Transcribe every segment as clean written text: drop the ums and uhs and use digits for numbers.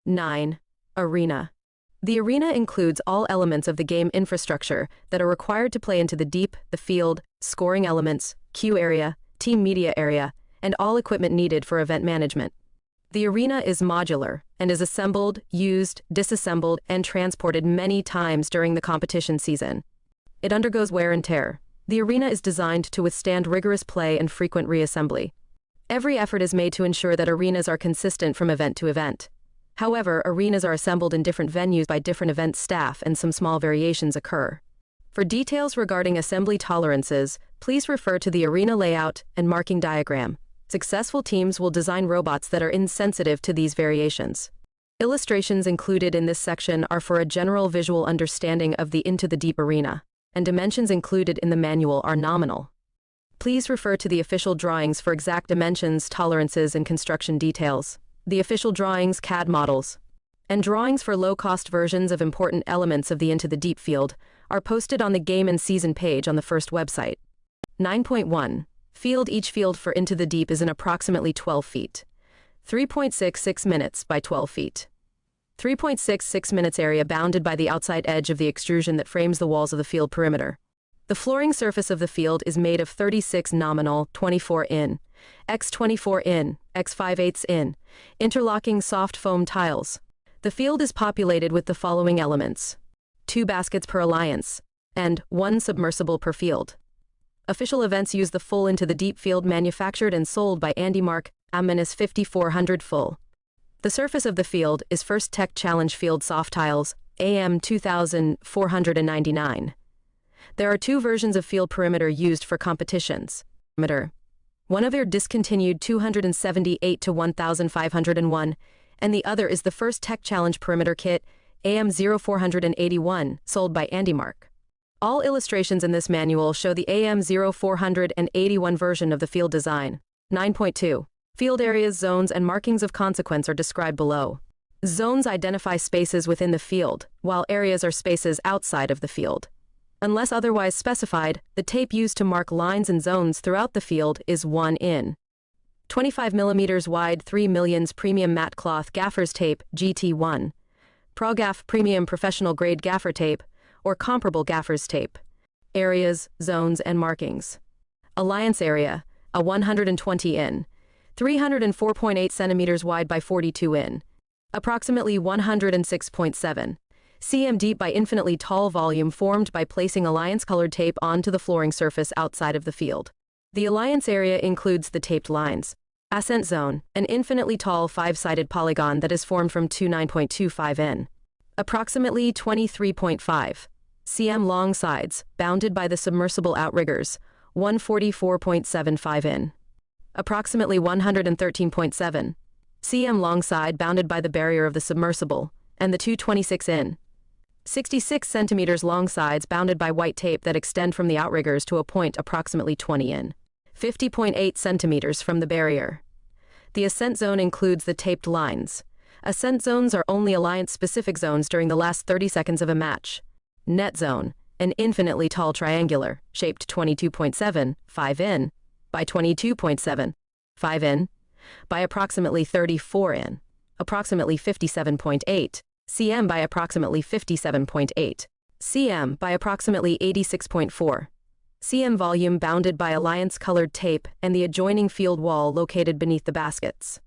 9. Arena. The arena includes all elements of the game infrastructure that are required to play into the deep, the field, scoring elements, queue area, team media area, and all equipment needed for event management. The arena is modular and is assembled, used, disassembled, and transported many times during the competition season. It undergoes wear and tear. The arena is designed to withstand rigorous play and frequent reassembly. Every effort is made to ensure that arenas are consistent from event to event. However, arenas are assembled in different venues by different event staff and some small variations occur. For details regarding assembly tolerances, please refer to the arena layout and marking diagram. Successful teams will design robots that are insensitive to these variations. Illustrations included in this section are for a general visual understanding of the Into the Deep arena, and dimensions included in the manual are nominal. Please refer to the official drawings for exact dimensions, tolerances, and construction details. The official drawings, CAD models, and drawings for low-cost versions of important elements of the Into the Deep field are posted on the Game and Season page on the first website. 9.1. Field. Each field for Into the Deep is in approximately 12 feet. 3.66 minutes by 12 feet. 3.66 minutes area bounded by the outside edge of the extrusion that frames the walls of the field perimeter. The flooring surface of the field is made of 36 nominal 24 in, x 24 in, x 5/8 in, interlocking soft foam tiles. The field is populated with the following elements: 2 baskets per alliance, and 1 submersible per field. Official events use the full Into the Deep field manufactured and sold by Andy Mark, AM-5400 full. The surface of the field is First Tech Challenge Field Soft Tiles, AM-2499. There are 2 versions of field perimeter used for competitions. One of their discontinued 278 to 1501, and the other is the First Tech Challenge Perimeter Kit, AM-0481, sold by Andy Mark. All illustrations in this manual show the AM-0481 version of the field design. 9.2. Field areas, zones, and markings of consequence are described below. Zones identify spaces within the field, while areas are spaces outside of the field. Unless otherwise specified, the tape used to mark lines and zones throughout the field is 1 in. 25 mm wide 3 millions premium matte cloth gaffer's tape, GT1. ProGaff premium professional grade gaffer tape, or comparable gaffer's tape. Areas, zones, and markings. Alliance area, a 120 in. 304.8 centimeters wide by 42 in. Approximately 106.7 cm deep by infinitely tall volume formed by placing alliance-colored tape onto the flooring surface outside of the field. The alliance area includes the taped lines. Ascent zone, an infinitely tall 5-sided polygon that is formed from 9.25 in. Approximately 23.5 cm long sides, bounded by the submersible outriggers, 144.75 in. Approximately 113.7 cm long side bounded by the barrier of the submersible, and the 226 in. 66 centimeters long sides bounded by white tape that extend from the outriggers to a point approximately 20 in. 50.8 centimeters from the barrier. The ascent zone includes the taped lines. Ascent zones are only alliance-specific zones during the last 30 seconds of a match. Net zone, an infinitely tall triangular, shaped 22.7, 5 in, by 22.7, 5 in, by approximately 34 in, approximately 57.8 cm by approximately 57.8 cm by approximately 86.4 cm volume bounded by alliance-colored tape and the adjoining field wall located beneath the baskets.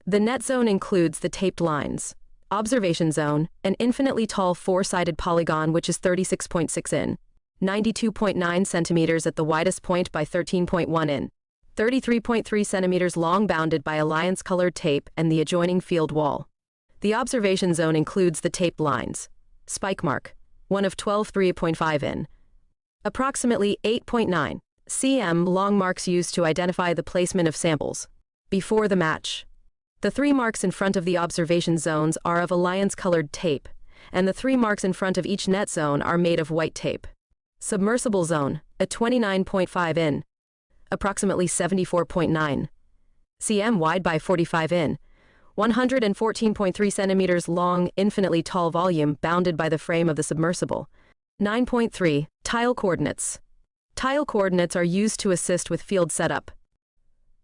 The net zone includes the taped lines. Observation zone, an infinitely tall 4-sided polygon which is 36.6 in, 92.9 centimeters at the widest point by 13.1 in, 33.3 centimeters long bounded by alliance-colored tape and the adjoining field wall. The observation zone includes the taped lines. Spike mark, one of 12 3.5 in. Approximately 8.9 cm long marks used to identify the placement of samples. Before the match. The 3 marks in front of the observation zones are of alliance-colored tape, and the 3 marks in front of each net zone are made of white tape. Submersible zone, a 29.5 in. Approximately 74.9 cm wide by 45 in. 114.3 centimeters long, infinitely tall volume bounded by the frame of the submersible. 9.3. Tile coordinates. Tile coordinates are used to assist with field setup.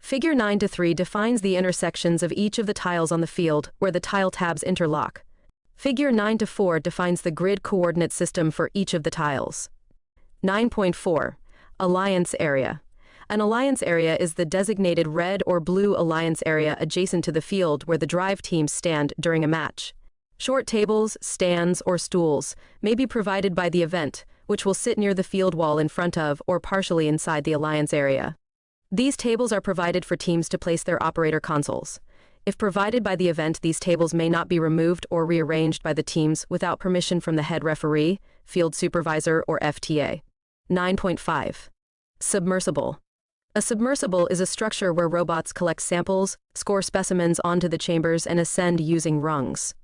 Figure 9-3 defines the intersections of each of the tiles on the field where the tile tabs interlock. Figure 9-4 defines the grid coordinate system for each of the tiles. 9.4. Alliance area. An alliance area is the designated red or blue alliance area adjacent to the field where the drive teams stand during a match. Short tables, stands, or stools may be provided by the event, which will sit near the field wall in front of or partially inside the alliance area. These tables are provided for teams to place their operator consoles. If provided by the event, these tables may not be removed or rearranged by the teams without permission from the head referee, field supervisor, or FTA. 9.5. Submersible. A submersible is a structure where robots collect samples, score specimens onto the chambers, and ascend using rungs.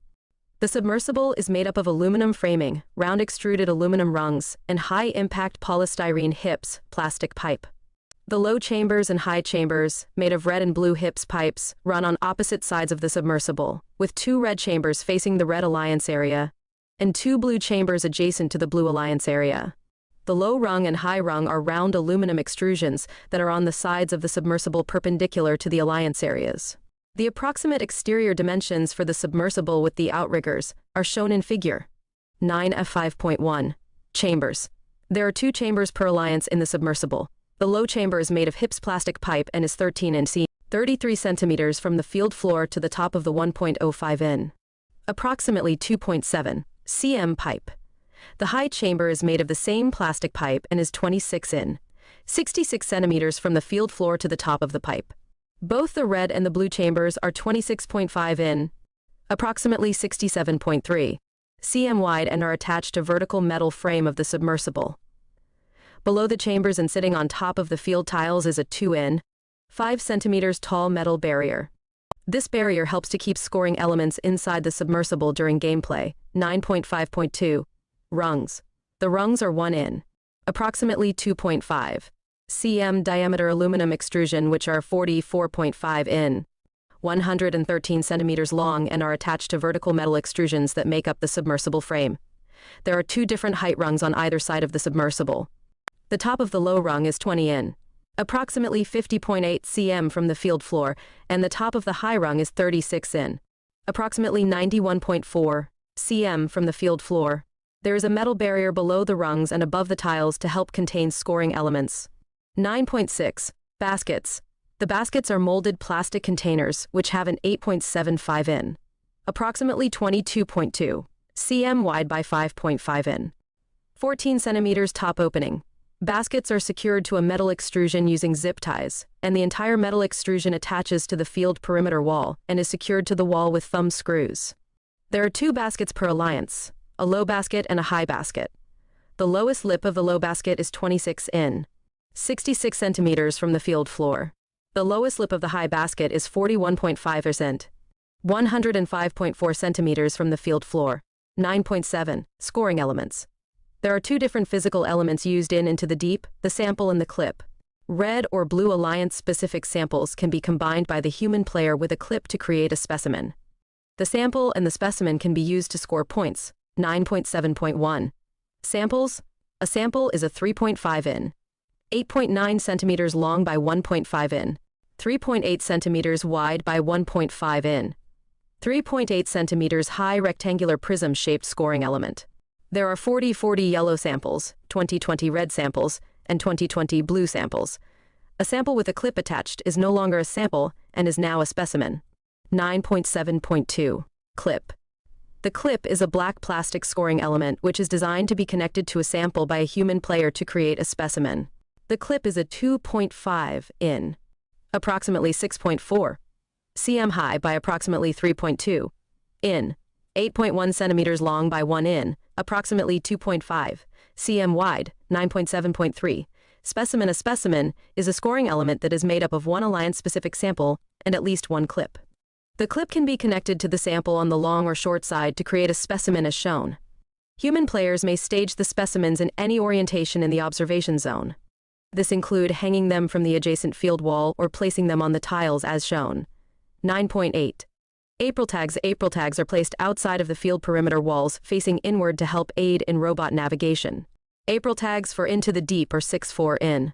The submersible is made up of aluminum framing, round extruded aluminum rungs, and high-impact polystyrene HIPS plastic pipe. The low chambers and high chambers, made of red and blue HIPS pipes, run on opposite sides of the submersible, with 2 red chambers facing the red alliance area and 2 blue chambers adjacent to the blue alliance area. The low rung and high rung are round aluminum extrusions that are on the sides of the submersible perpendicular to the alliance areas. The approximate exterior dimensions for the submersible with the outriggers are shown in Figure 9F5.1. Chambers. There are 2 chambers per alliance in the submersible. The low chamber is made of HIPS plastic pipe and is 13 in, 33 centimeters from the field floor to the top of the 1.05 in. Approximately 2.7 cm pipe. The high chamber is made of the same plastic pipe and is 26 in, 66 centimeters from the field floor to the top of the pipe. Both the red and the blue chambers are 26.5 in, approximately 67.3 cm wide, and are attached to vertical metal frame of the submersible. Below the chambers and sitting on top of the field tiles is a 2 in, 5 centimeters tall metal barrier. This barrier helps to keep scoring elements inside the submersible during gameplay. 9.5.2. Rungs. The rungs are 1 in, approximately 2.5 cm diameter aluminum extrusion, which are 44.5 in, 113 centimeters long, and are attached to vertical metal extrusions that make up the submersible frame. There are 2 different height rungs on either side of the submersible. The top of the low rung is 20 in, approximately 50.8 cm from the field floor, and the top of the high rung is 36 in, approximately 91.4 cm from the field floor. There is a metal barrier below the rungs and above the tiles to help contain scoring elements. 9.6. Baskets. The baskets are molded plastic containers which have an 8.75 in, approximately 22.2 cm wide by 5.5 in, 14 centimeters top opening. Baskets are secured to a metal extrusion using zip ties, and the entire metal extrusion attaches to the field perimeter wall and is secured to the wall with thumb screws. There are 2 baskets per alliance, a low basket and a high basket. The lowest lip of the low basket is 26 in, 66 centimeters from the field floor. The lowest lip of the high basket is 41.5%, 105.4 centimeters from the field floor. 9.7. Scoring elements. There are 2 different physical elements used in Into the Deep, the sample and the clip. Red or blue alliance-specific samples can be combined by the human player with a clip to create a specimen. The sample and the specimen can be used to score points. 9.7.1. Samples. A sample is a 3.5 in, 8.9 centimeters long by 1.5 in, 3.8 centimeters wide by 1.5 in, 3.8 centimeters high rectangular prism-shaped scoring element. There are 40/40 yellow samples, 20/20 red samples, and 20/20 blue samples. A sample with a clip attached is no longer a sample and is now a specimen. 9.7.2. Clip. The clip is a black plastic scoring element which is designed to be connected to a sample by a human player to create a specimen. The clip is a 2.5 in, approximately 6.4 cm high by approximately 3.2 in, 8.1 centimeters long by 1 in, approximately 2.5 cm wide. 9.7.3. Specimen. A specimen is a scoring element that is made up of 1 alliance-specific sample and at least 1 clip. The clip can be connected to the sample on the long or short side to create a specimen as shown. Human players may stage the specimens in any orientation in the observation zone. This include hanging them from the adjacent field wall or placing them on the tiles as shown. 9.8. AprilTags. AprilTags are placed outside of the field perimeter walls facing inward to help aid in robot navigation. AprilTags for Into the Deep are 6.4 in,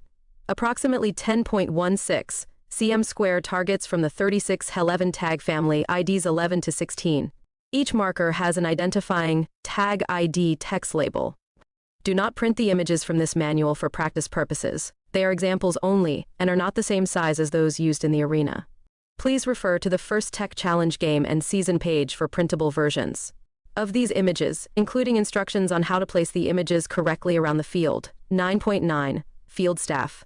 approximately 10.16 cm square targets from the 36 11 tag family IDs 11 to 16. Each marker has an identifying tag ID text label. Do not print the images from this manual for practice purposes. They are examples only and are not the same size as those used in the arena. Please refer to the first Tech Challenge game and season page for printable versions of these images, including instructions on how to place the images correctly around the field. 9.9. Field Staff.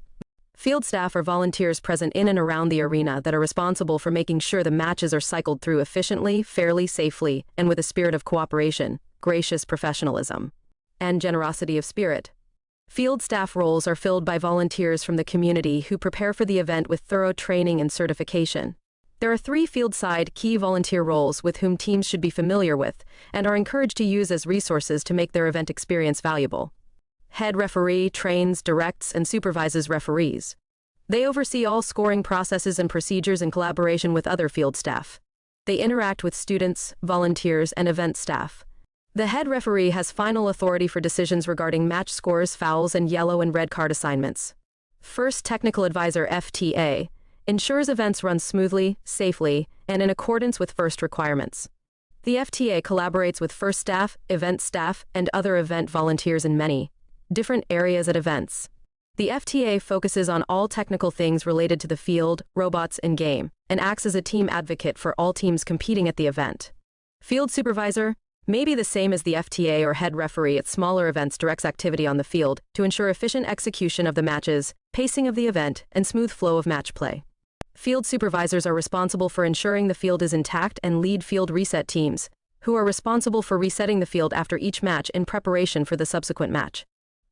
Field staff are volunteers present in and around the arena that are responsible for making sure the matches are cycled through efficiently, fairly, safely, and with a spirit of cooperation, gracious professionalism, and generosity of spirit. Field staff roles are filled by volunteers from the community who prepare for the event with thorough training and certification. There are 3 field-side key volunteer roles with whom teams should be familiar with and are encouraged to use as resources to make their event experience valuable. Head referee trains, directs, and supervises referees. They oversee all scoring processes and procedures in collaboration with other field staff. They interact with students, volunteers, and event staff. The head referee has final authority for decisions regarding match scores, fouls, and yellow and red card assignments. First Technical Advisor (FTA) ensures events run smoothly, safely, and in accordance with FIRST requirements. The FTA collaborates with FIRST staff, event staff, and other event volunteers in many different areas at events. The FTA focuses on all technical things related to the field, robots, and game, and acts as a team advocate for all teams competing at the event. Field supervisor may be the same as the FTA or head referee at smaller events, directs activity on the field to ensure efficient execution of the matches, pacing of the event, and smooth flow of match play. Field supervisors are responsible for ensuring the field is intact and lead field reset teams, who are responsible for resetting the field after each match in preparation for the subsequent match.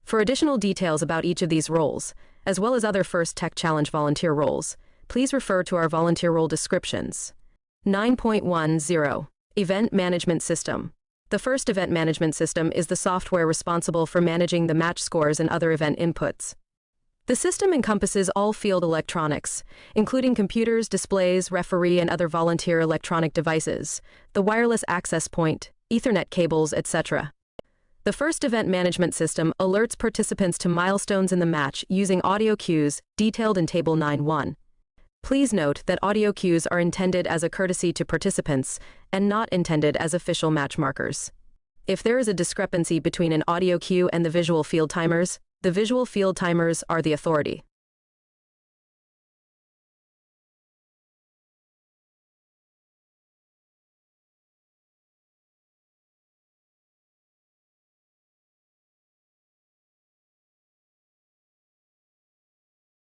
For additional details about each of these roles, as well as other First Tech Challenge volunteer roles, please refer to our volunteer role descriptions. 9.10. Event Management System. The first event management system is the software responsible for managing the match scores and other event inputs. The system encompasses all field electronics, including computers, displays, referee, and other volunteer electronic devices, the wireless access point, Ethernet cables, etc. The first event management system alerts participants to milestones in the match using audio cues detailed in Table 9.1. Please note that audio cues are intended as a courtesy to participants and not intended as official match markers. If there is a discrepancy between an audio cue and the visual field timers, the visual field timers are the authority.